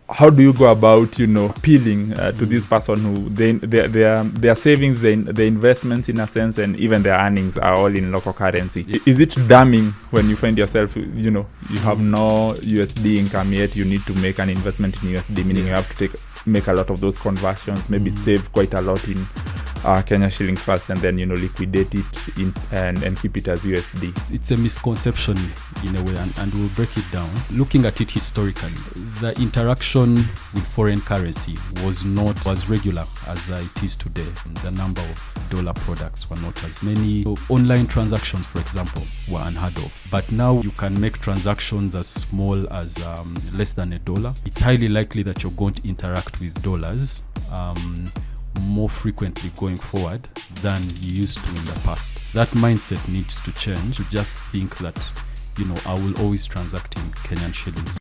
how do you go about, appealing to this person who their savings, their investments in a sense, and even their earnings are all in local currency? Is it damning when you find yourself, you have no USD income yet, you need to make an investment in USD, meaning you have to make a lot of those conversions, maybe save quite a lot in Kenya shillings first, and then liquidate it and keep it as USD. It's a misconception in a way, and we'll break it down. Looking at it historically, the interaction with foreign currency was not as regular as it is today. The number of dollar products were not as many. So online transactions, for example, were unheard of. But now you can make transactions as small as less than $1. It's highly likely that you're going to interact with dollars more frequently going forward than you used to in the past. That mindset needs to change. To just think that, I will always transact in Kenyan shillings.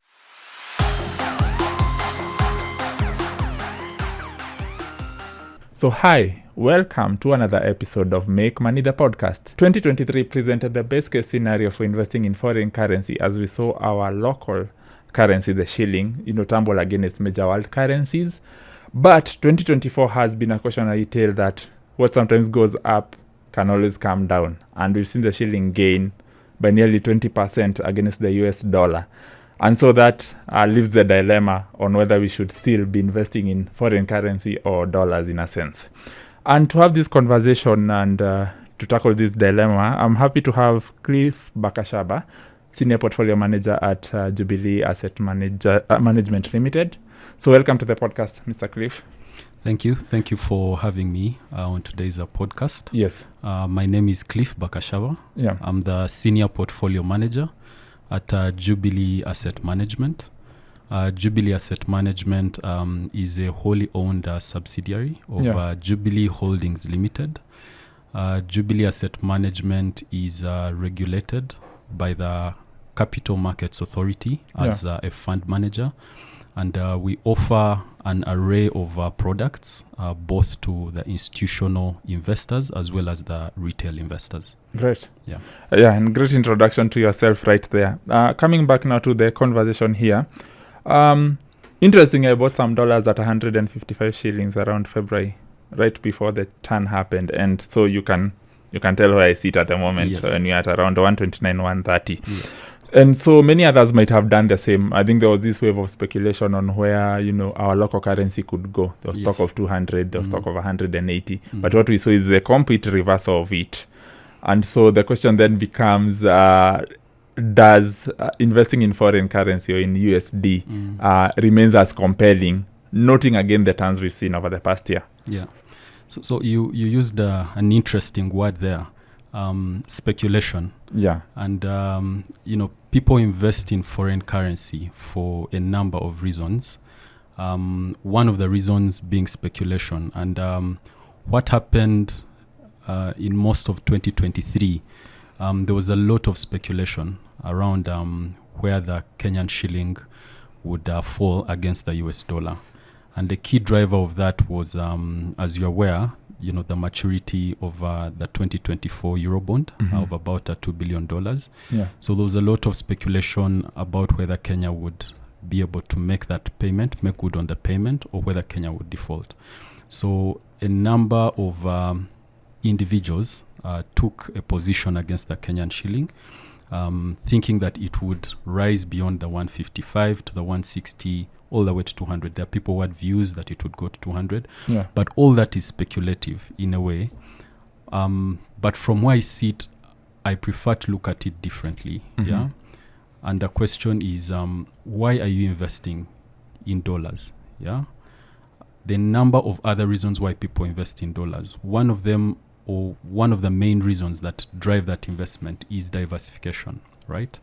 So hi, welcome to another episode of Make Money the podcast. 2023 presented the best case scenario for investing in foreign currency as we saw our local currency, the shilling, tumble against major world currencies. But 2024 has been a cautionary tale that what sometimes goes up can always come down. And we've seen the shilling gain by nearly 20% against the US dollar. And so that leaves the dilemma on whether we should still be investing in foreign currency or dollars in a sense. And to have this conversation and to tackle this dilemma, I'm happy to have Cliff Bakashaba, Senior Portfolio Manager at Jubilee Asset Management Limited. So welcome to the podcast, Mr. Cliff. Thank you. Thank you for having me on today's podcast. Yes. My name is Cliff Bakashaba. Yeah. I'm the Senior Portfolio Manager at Jubilee Asset Management. Jubilee Asset Management is a wholly owned subsidiary of Jubilee Holdings Limited. Jubilee Asset Management is regulated by the Capital Markets Authority as a fund manager. And we offer an array of products, both to the institutional investors as well as the retail investors. Great. Yeah, and great introduction to yourself right there. Coming back now to the conversation here. Interesting, I bought some dollars at 155 shillings around February, right before the turn happened. And so you can tell where I sit at the moment when you're at around 129, 130. Yes. And so many others might have done the same. I think there was this wave of speculation on where, our local currency could go. There was talk of 200, there was talk of 180. But what we saw is a complete reversal of it. And so the question then becomes, does investing in foreign currency or in USD remains as compelling, noting again the turns we've seen over the past year? Yeah. So you used an interesting word there. Speculation. Yeah. And, people invest in foreign currency for a number of reasons. One of the reasons being speculation. And what happened in most of 2023, there was a lot of speculation around where the Kenyan shilling would fall against the US dollar. And the key driver of that was, as you're aware, the maturity of the 2024 Eurobond of about $2 billion. Yeah. So there was a lot of speculation about whether Kenya would be able to make that payment, make good on the payment, or whether Kenya would default. So a number of individuals took a position against the Kenyan shilling, thinking that it would rise beyond the 155 to the 160, all the way to 200. There are people who had views that it would go to 200. Yeah. But all that is speculative in a way. But from where I sit, I prefer to look at it differently. Yeah. And the question is, why are you investing in dollars? Yeah. The number of other reasons why people invest in dollars. One of them, or one of the main reasons that drive that investment, is diversification, right?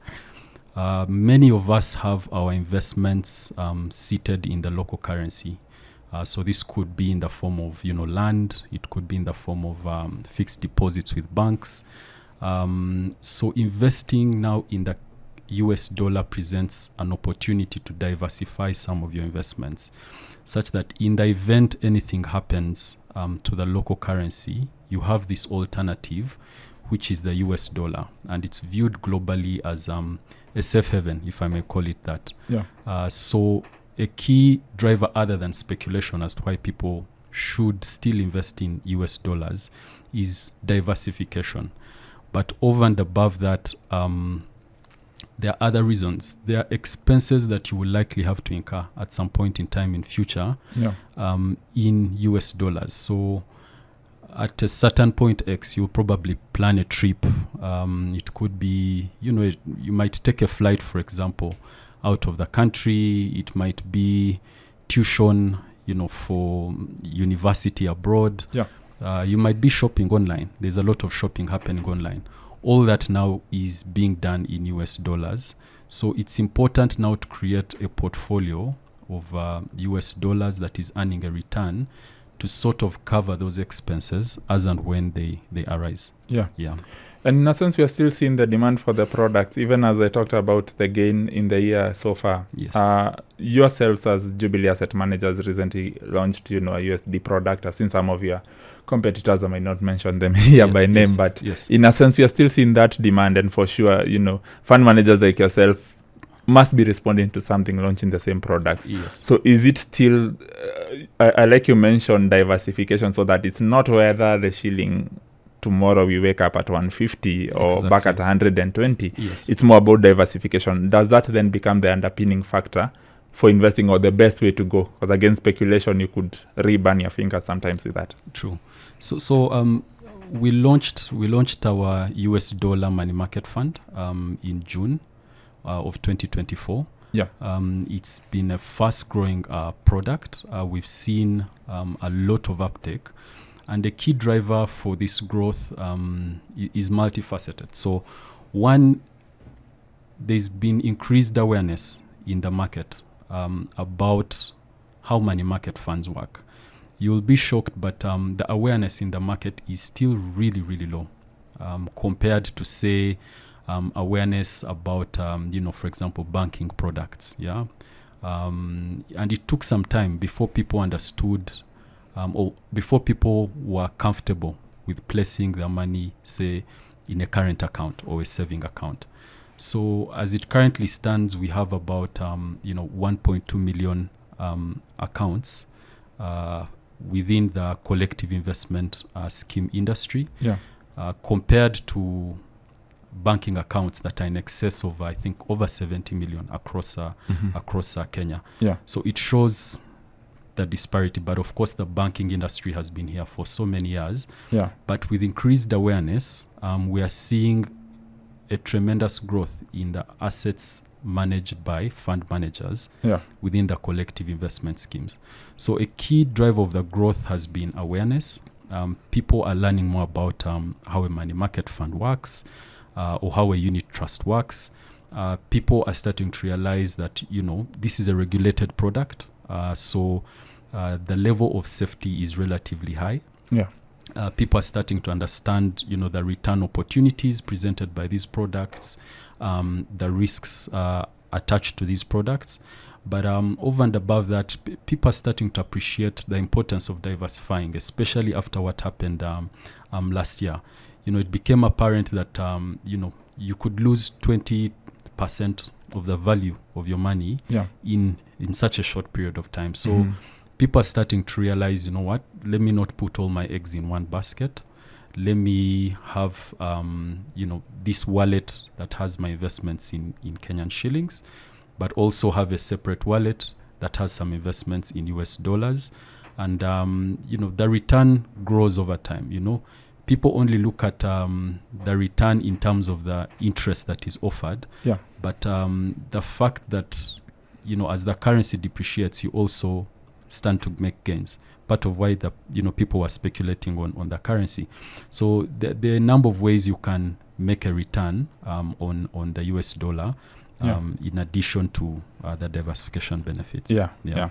Many of us have our investments seated in the local currency. So this could be in the form of, land. It could be in the form of fixed deposits with banks. So investing now in the US dollar presents an opportunity to diversify some of your investments, such that in the event anything happens to the local currency, you have this alternative, which is the US dollar. And it's viewed globally as a safe haven, if I may call it that. Yeah. So a key driver other than speculation as to why people should still invest in US dollars is diversification. But over and above that, there are other reasons. There are expenses that you will likely have to incur at some point in time in future in US dollars. So at a certain point X, you'll probably plan a trip. It could be, you might take a flight, for example, out of the country. It might be tuition, for university abroad. You might be shopping online. There's a lot of shopping happening online. All that now is being done in US dollars. So it's important now to create a portfolio of US dollars that is earning a return to sort of cover those expenses as and when they arise. Yeah. And in a sense, we are still seeing the demand for the products, even as I talked about the gain in the year so far. Yes. Yourselves as Jubilee Asset Managers recently launched, a USD product. I've seen some of your competitors, I might not mention them here by name, but in a sense, we are still seeing that demand. And for sure, fund managers like yourself must be responding to something launching the same products. Yes. So is it still, I like you mentioned diversification, so that it's not whether the shilling tomorrow we wake up at 150 or back at 120. Yes. It's more about diversification. Does that then become the underpinning factor for investing, or the best way to go? Because again, speculation, you could re-burn your fingers sometimes with that. True. So we launched our US dollar money market fund in June of 2024. Yeah. It's been a fast-growing product. We've seen a lot of uptake. And the key driver for this growth is multifaceted. So one, there's been increased awareness in the market about how money market funds work. You'll be shocked, but the awareness in the market is still really, really low compared to, say, awareness about, for example, banking products. Yeah. And it took some time before people understood or before people were comfortable with placing their money, say, in a current account or a saving account. So as it currently stands, we have about 1.2 million accounts within the collective investment scheme industry, compared to banking accounts that are in excess of, I think, over 70 million across Kenya. Yeah. So it shows the disparity, but of course the banking industry has been here for so many years. Yeah. But with increased awareness, we are seeing a tremendous growth in the assets managed by fund managers within the collective investment schemes. So a key driver of the growth has been awareness. People are learning more about how a money market fund works, or how a unit trust works. People are starting to realize that, this is a regulated product. So the level of safety is relatively high. Yeah. People are starting to understand, the return opportunities presented by these products, the risks attached to these products. But over and above that, people are starting to appreciate the importance of diversifying, especially after what happened last year. It became apparent that, you could lose 20% of the value of your money in such a short period of time. So people are starting to realize, what, let me not put all my eggs in one basket. Let me have, this wallet that has my investments in Kenyan shillings, but also have a separate wallet that has some investments in US dollars. And, the return grows over time. People only look at the return in terms of the interest that is offered. Yeah. But the fact that, as the currency depreciates, you also stand to make gains. Part of why people were speculating on the currency. So there are a number of ways you can make a return on the US dollar, in addition to the diversification benefits. Yeah.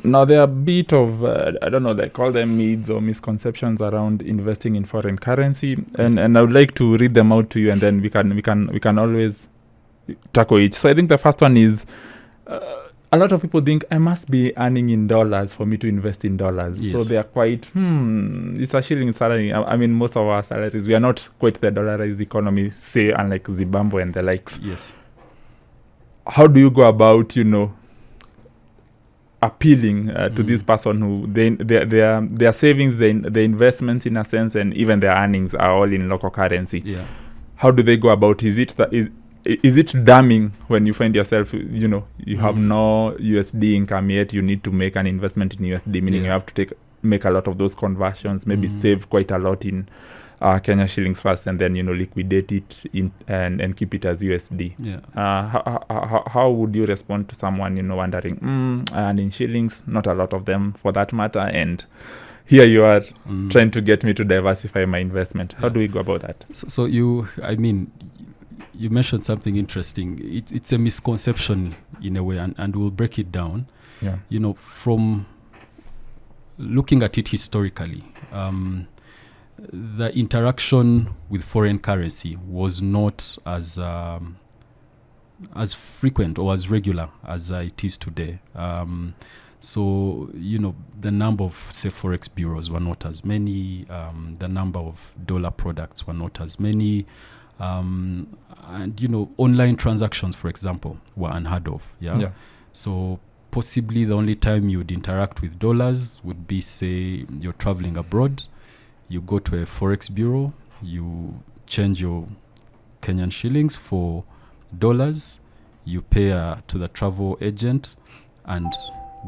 Now, there are a bit of, I don't know, they call them myths or misconceptions around investing in foreign currency. And I would like to read them out to you, and then we can always tackle each. So I think the first one is, a lot of people think I must be earning in dollars for me to invest in dollars. Yes. So they are quite, it's a shilling salary. I mean, most of our salaries, we are not quite the dollarized economy, say, unlike Zimbabwe and the likes. Yes. How do you go about, appealing to this person who their savings, the investments in a sense, and even their earnings are all in local currency. Yeah. How do they go about? Is it damning when you find yourself, you have no USD income yet, you need to make an investment in USD, meaning you have to make a lot of those conversions, maybe save quite a lot in Kenya shillings first, and then liquidate it and keep it as USD. How would you respond to someone wondering, and in shillings, not a lot of them for that matter, and here you are trying to get me to diversify my investment? How do we go about that? So you mentioned something interesting. It's a misconception in a way, and we'll break it down. From looking at it historically, the interaction with foreign currency was not as frequent or as regular as it is today. So, the number of, say, forex bureaus were not as many. The number of dollar products were not as many. And, online transactions, for example, were unheard of. So possibly the only time you would interact with dollars would be, say, you're traveling abroad. You go to a forex bureau, you change your Kenyan shillings for dollars, you pay to the travel agent, and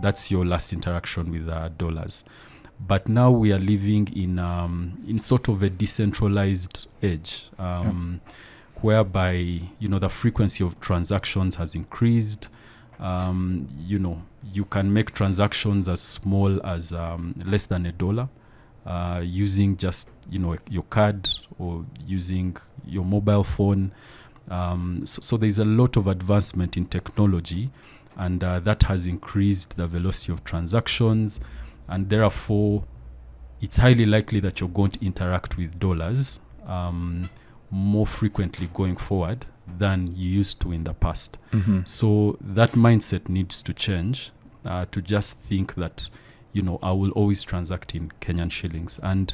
that's your last interaction with dollars. But now we are living in sort of a decentralized age, whereby the frequency of transactions has increased. You can make transactions as small as less than $1. Using just your card or using your mobile phone. So there's a lot of advancement in technology, and that has increased the velocity of transactions, and therefore it's highly likely that you're going to interact with dollars more frequently going forward than you used to in the past. So that mindset needs to change, to just think that I will always transact in Kenyan shillings. And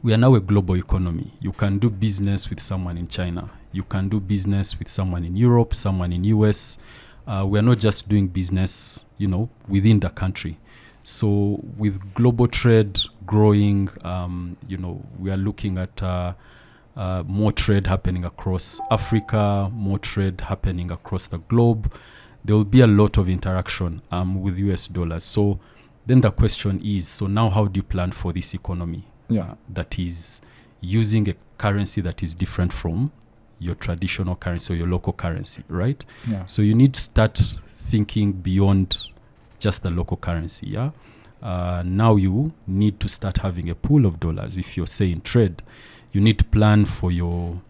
we are now a global economy. You can do business with someone in China. You can do business with someone in Europe, someone in US. We are not just doing business, within the country. So with global trade growing, we are looking at more trade happening across Africa, more trade happening across the globe. There will be a lot of interaction with US dollars. So then the question is, so now how do you plan for this economy that is using a currency that is different from your traditional currency or your local currency, right? So you need to start thinking beyond just the local currency, Now you need to start having a pool of dollars. If you're saying trade, you need to plan for your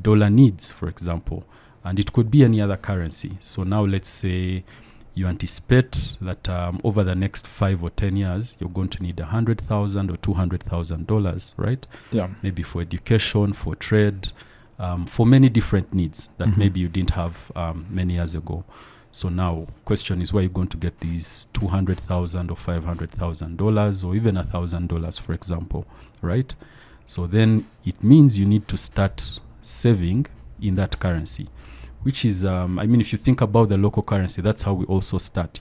dollar needs, for example, and it could be any other currency. So now let's say you anticipate that over the next 5 or 10 years, you're going to need $100,000 or $200,000, right? Maybe for education, for trade, for many different needs that maybe you didn't have many years ago. So now, question is, where are you going to get these $200,000 or $500,000 or even $1,000, for example, right? So then it means you need to start saving in that currency, which is, if you think about the local currency, that's how we also start,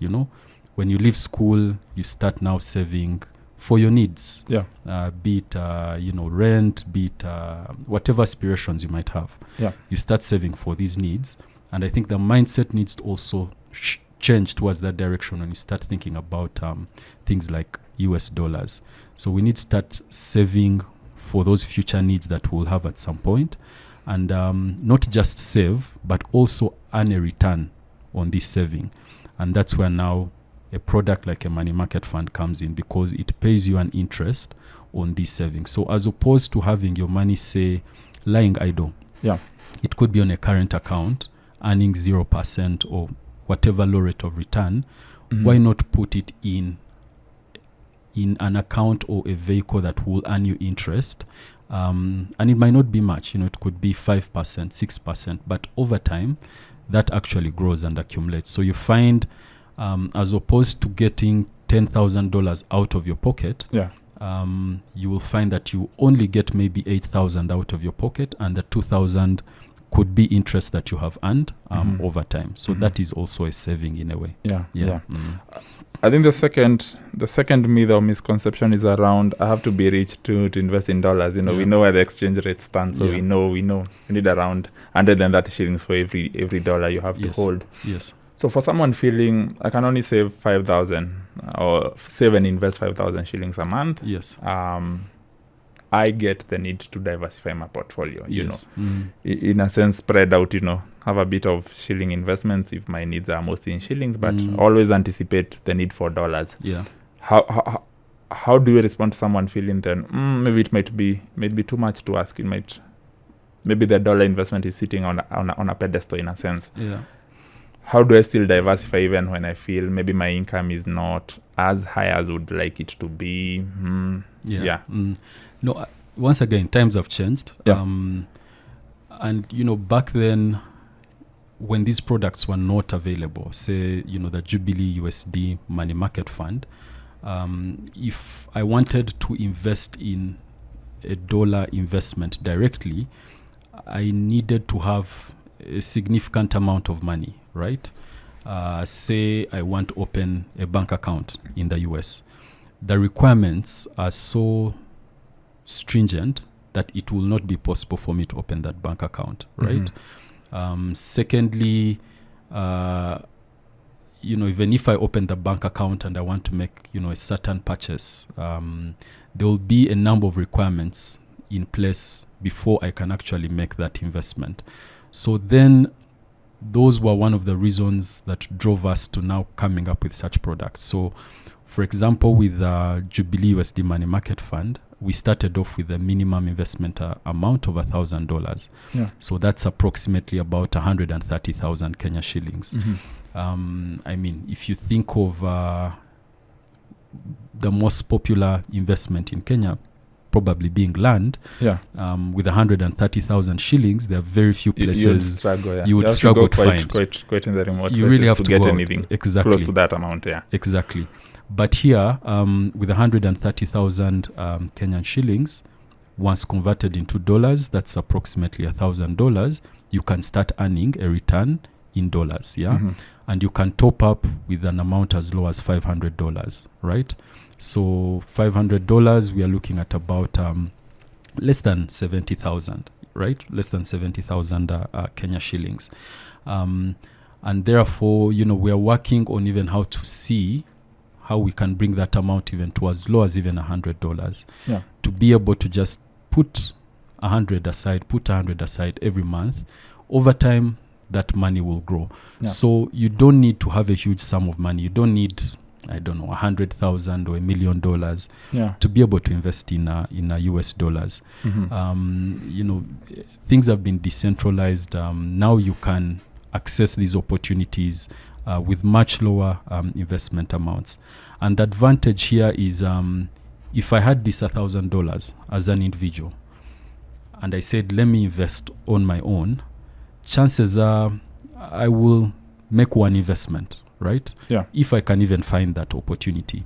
When you leave school, you start now saving for your needs. Be it, rent, be it whatever aspirations you might have. You start saving for these needs. And I think the mindset needs to also change towards that direction when you start thinking about things like US dollars. So we need to start saving for those future needs that we'll have at some point. And not just save, but also earn a return on this saving. And that's where now a product like a money market fund comes in, because it pays you an interest on this saving. So as opposed to having your money, say, lying idle, it could be on a current account, earning 0% or whatever low rate of return. Why not put it in an account or a vehicle that will earn you interest? And it might not be much, it could be 5%, 6%, but over time, that actually grows and accumulates. So you find, as opposed to getting $10,000 out of your pocket, you will find that you only get maybe $8,000 out of your pocket, and the $2,000 could be interest that you have earned over time. So that is also a saving in a way. Yeah. I think the second myth or misconception is around I have to be rich to invest in dollars. We know where the exchange rate stands, so we know we need around 130 shillings for every dollar you have to hold. Yes. So for someone feeling I can only save 5,000 or save and invest 5,000 shillings a month. Yes. I get the need to diversify my portfolio. Yes. In a sense, spread out. Have a bit of shilling investments if my needs are mostly in shillings, but always anticipate the need for dollars. Yeah. How do you respond to someone feeling then maybe it might be too much to ask? Maybe the dollar investment is sitting on a pedestal in a sense. Yeah. How do I still diversify even when I feel maybe my income is not as high as I would like it to be? No, once again, times have changed. Yeah. And, back then, when these products were not available, say, the Jubilee USD money market fund, if I wanted to invest in a dollar investment directly, I needed to have a significant amount of money, right? Say I want to open a bank account in the US. The requirements are so stringent that it will not be possible for me to open that bank account, right? Secondly, even if I open the bank account and I want to make, a certain purchase, there will be a number of requirements in place before I can actually make that investment. So then those were one of the reasons that drove us to now coming up with such products. So, for example, with the Jubilee USD Money Market Fund, we started off with a minimum investment amount of $1,000. Yeah. So that's approximately about 130,000 Kenya shillings. I mean, if you think of the most popular investment in Kenya, probably being land, with 130,000 shillings, there are very few places you would struggle to find. Quite in the remote you really have to get go anything close to that amount. Yeah, exactly. But here, with 130,000 Kenyan shillings, once converted into dollars, that's approximately $1,000. You can start earning a return in dollars, and you can top up with an amount as low as $500, right? So $500, we are looking at about less than 70,000, right? Less than 70,000 Kenya shillings, and therefore, we are working on even how to see how we can bring that amount even to as low as even $100, to be able to just put 100 aside every month. Over time, that money will grow. So you don't need to have a huge sum of money. You don't need, I don't know, 100,000 or $1 million to be able to invest in US dollars. Things have been decentralized. Now you can access these opportunities with much lower investment amounts. And the advantage here is if I had this $1,000 as an individual and I said, let me invest on my own, chances are I will make one investment, right? If I can even find that opportunity.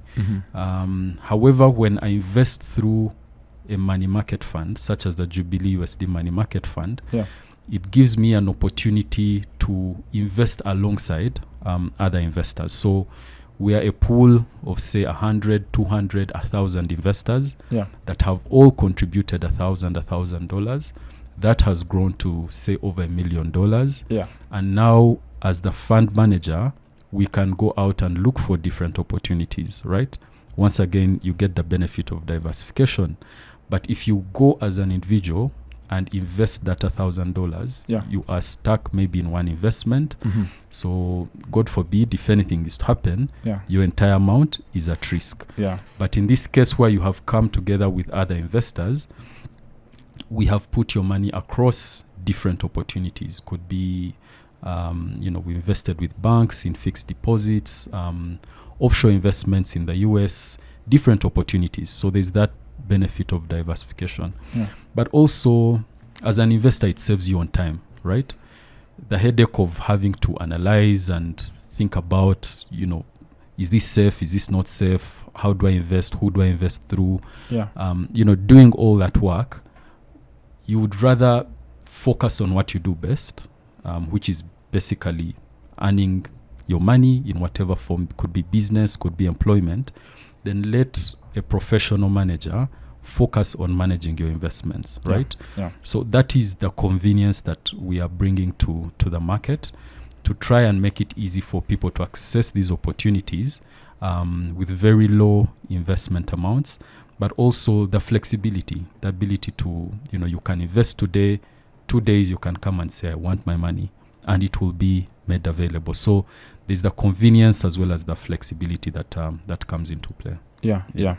However, when I invest through a money market fund, such as the Jubilee USD Money Market Fund, it gives me an opportunity to invest alongside other investors. So we are a pool of, say, 100, 200, 1,000 investors that have all contributed $1,000. That has grown to, say, over $1 million. And now, as the fund manager, we can go out and look for different opportunities, right? Once again, you get the benefit of diversification. But if you go as an individual and invest that $1,000, you are stuck maybe in one investment. So, God forbid, if anything is to happen, your entire amount is at risk. But in this case, where you have come together with other investors, we have put your money across different opportunities. Could be, we invested with banks in fixed deposits, offshore investments in the US, different opportunities. So there's that benefit of diversification. But also, as an investor, it saves you on time, right? The headache of having to analyze and think about, is this safe? Is this not safe? How do I invest? Who do I invest through? Doing all that work, you would rather focus on what you do best, which is basically earning your money in whatever form. Could be business, could be employment. Then let a professional manager focus on managing your investments, right? Yeah. So that is the convenience that we are bringing to the market, to try and make it easy for people to access these opportunities with very low investment amounts, but also the flexibility, the ability to, you can invest today, 2 days you can come and say, I want my money, and it will be made available. So there's the convenience as well as the flexibility that comes into play. Yeah.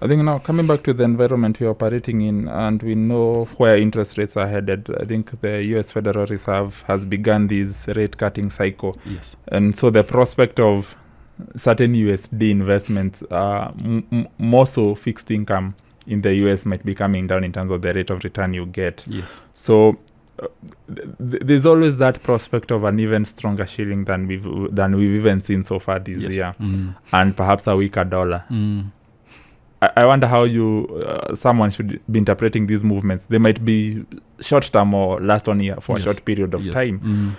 I think now coming back to the environment we're operating in, and we know where interest rates are headed. I think the US Federal Reserve has begun this rate cutting cycle. Yes. And so the prospect of certain USD investments, more so fixed income in the US, might be coming down in terms of the rate of return you get. Yes. So there's always that prospect of an even stronger shilling than we've even seen so far this year, and perhaps a weaker dollar. I wonder how someone should be interpreting these movements. They might be short term or last on year for a short period of time.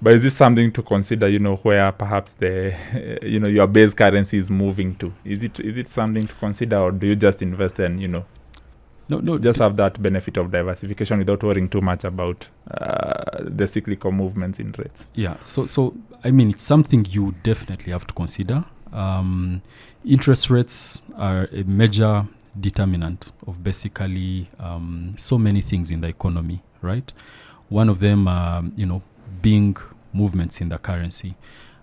But is this something to consider, where perhaps your base currency is moving to? Is it something to consider, or do you just invest and, just have that benefit of diversification without worrying too much about the cyclical movements in rates? Yeah, so I mean, it's something you definitely have to consider. Interest rates are a major determinant of basically so many things in the economy, right? One of them, being movements in the currency.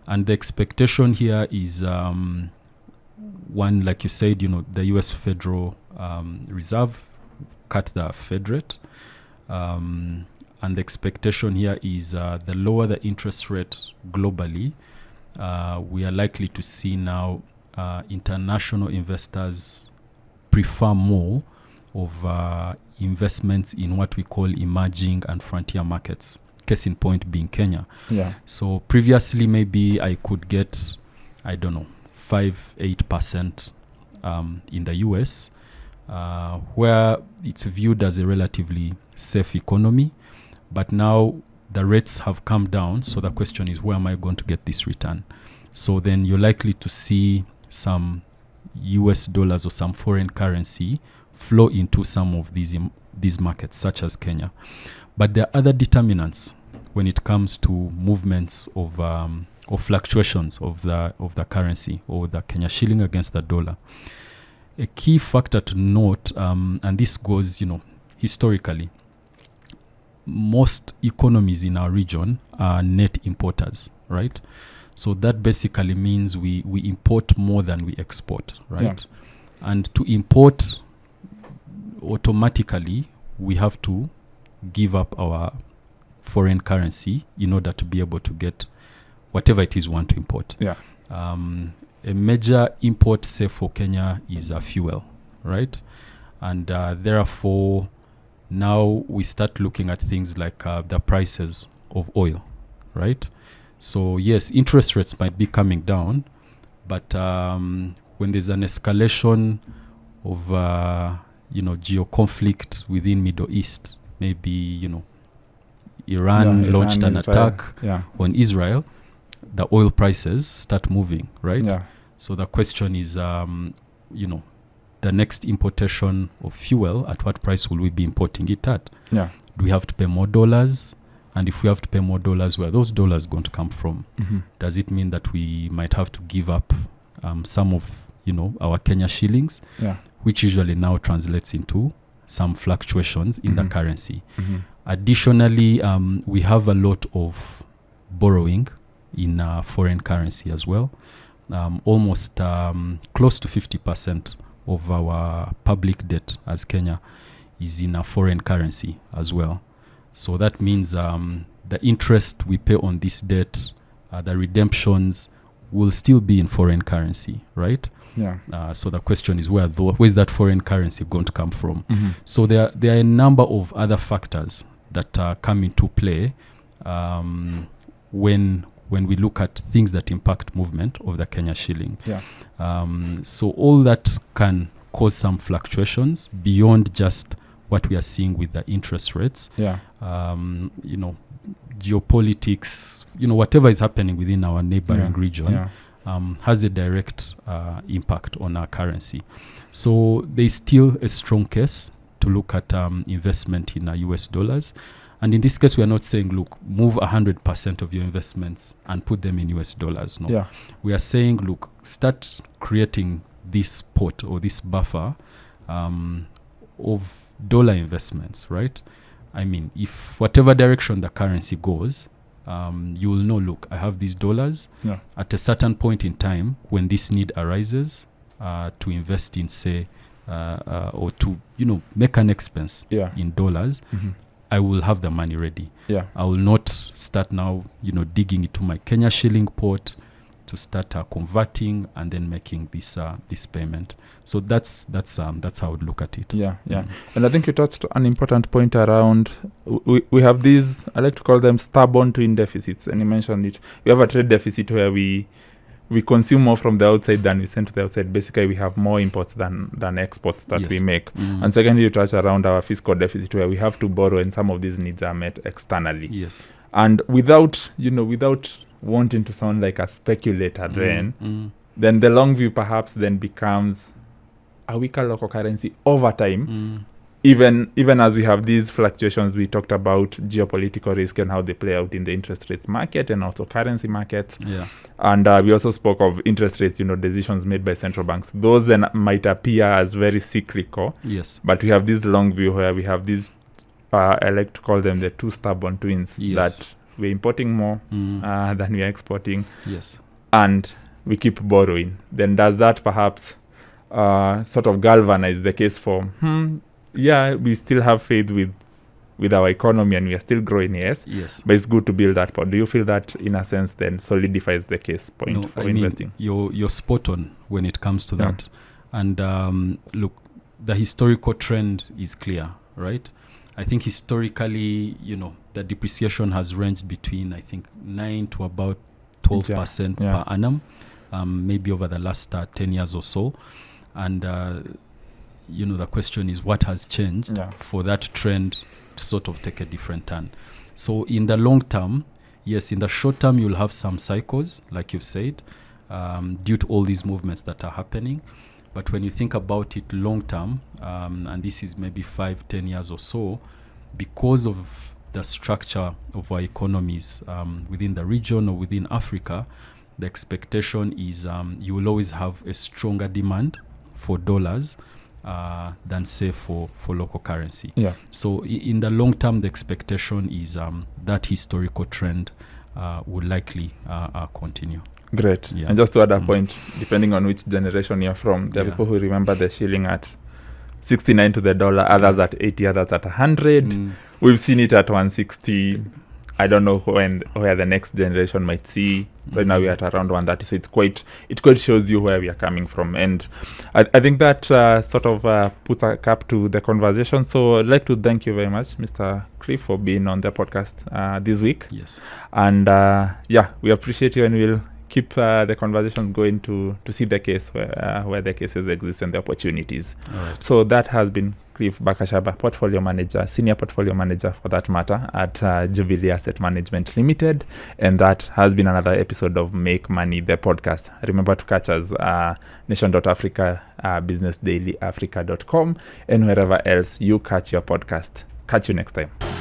And the expectation here is one, like you said, the US Federal Reserve cut the Fed rate. And the expectation here is the lower the interest rate globally, we are likely to see now international investors prefer more of investments in what we call emerging and frontier markets. Case in point being Kenya. Yeah. So previously, maybe I could get, 5-8% in the US, where it's viewed as a relatively safe economy. But now the rates have come down. So the question is, where am I going to get this return? So then you're likely to see some US dollars or some foreign currency flow into some of these markets, such as Kenya. But there are other determinants when it comes to movements of fluctuations of the currency, or the Kenya shilling against the dollar. A key factor to note, and this goes, historically, most economies in our region are net importers, right? So that basically means we import more than we export, right? Yeah. And to import, automatically, we have to give up our foreign currency in order to be able to get whatever it is we want to import. Yeah. A major import, say, for Kenya is fuel, right? And therefore, now we start looking at things like the prices of oil, right? So yes, interest rates might be coming down, but when there's an escalation of geo-conflict within Middle East, maybe Iran launched an attack on Israel, the oil prices start moving, right? Yeah. So the question is, the next importation of fuel, at what price will we be importing it at? Yeah. Do we have to pay more dollars? And if we have to pay more dollars, where are those dollars going to come from? Mm-hmm. Does it mean that we might have to give up some of our Kenya shillings, which usually now translates into some fluctuations in the currency? Mm-hmm. Additionally, we have a lot of borrowing in foreign currency as well. Almost close to 50% of our public debt as Kenya is in a foreign currency as well. So that means the interest we pay on this debt, the redemptions will still be in foreign currency, right? Yeah. So the question is, where's that foreign currency going to come from? Mm-hmm. So there are a number of other factors that come into play when we look at things that impact movement of the Kenya shilling. Yeah. So all that can cause some fluctuations beyond just what we are seeing with the interest rates. Yeah. geopolitics, whatever is happening within our neighboring region has a direct impact on our currency. So there's still a strong case to look at investment in US dollars. And in this case, we are not saying, look, move 100% of your investments and put them in US dollars. No. We are saying, look, start creating this pot or this buffer of dollar investments, right? I mean, if whatever direction the currency goes, you will know, look, I have these dollars. At a certain point in time, when this need arises to invest in, say, or to, make an expense in dollars, I will have the money ready. I will not start now, digging into my Kenya shilling pot to start converting and then making this payment. So that's how I would look at it. And I think you touched an important point around we have these, I like to call them stubborn twin deficits, and you mentioned it. We have a trade deficit where we consume more from the outside than we send to the outside. Basically, we have more imports than exports that we make. And secondly, you touch around our fiscal deficit where we have to borrow and some of these needs are met externally. And without wanting to sound like a speculator then the long view perhaps then becomes a weaker local currency over time. Even as we have these fluctuations, we talked about geopolitical risk and how they play out in the interest rates market and also currency markets. And we also spoke of interest rates, decisions made by central banks. Those then might appear as very cyclical. But we have this long view where we have these, I like to call them the two stubborn twins, that we're importing more than we are exporting. And we keep borrowing. Then does that perhaps sort of galvanize the case for, we still have faith with our economy and we are still growing, but it's good to build that part. Do you feel that in a sense then solidifies the case point for investing? You're spot on when it comes to that. And look, the historical trend is clear, right? I think historically, the depreciation has ranged between, I think, 9 to about 12% per annum, maybe over the last 10 years or so. And the question is, what has changed for that trend to sort of take a different turn? So in the long term, yes, in the short term, you'll have some cycles, like you've said, due to all these movements that are happening. But when you think about it long term, and this is maybe 5-10 years or so, because of the structure of our economies within the region or within Africa, the expectation is you will always have a stronger demand for dollars than, say, for local currency. So in the long term, the expectation is that historical trend will likely continue. Great. And just to add a point, depending on which generation you're from, there are people who remember the shilling at 69 to the dollar, others at 80, others at 100. We've seen it at 160. I don't know where the next generation might see. Right now we're at around 130, so it quite shows you where we are coming from. And I think that sort of puts a cap to the conversation. So I'd like to thank you very much, Mr. Cliff, for being on the podcast this week. And we appreciate you, and we'll keep the conversations going to see the case where the cases exist and the opportunities. So that has been Cliff Bakashaba, portfolio manager, senior portfolio manager for that matter, at Jubilee Asset Management Limited. And that has been another episode of Make Money, the podcast. Remember to catch us nation.africa, businessdailyafrica.com, and wherever else you catch your podcast. Catch you next time.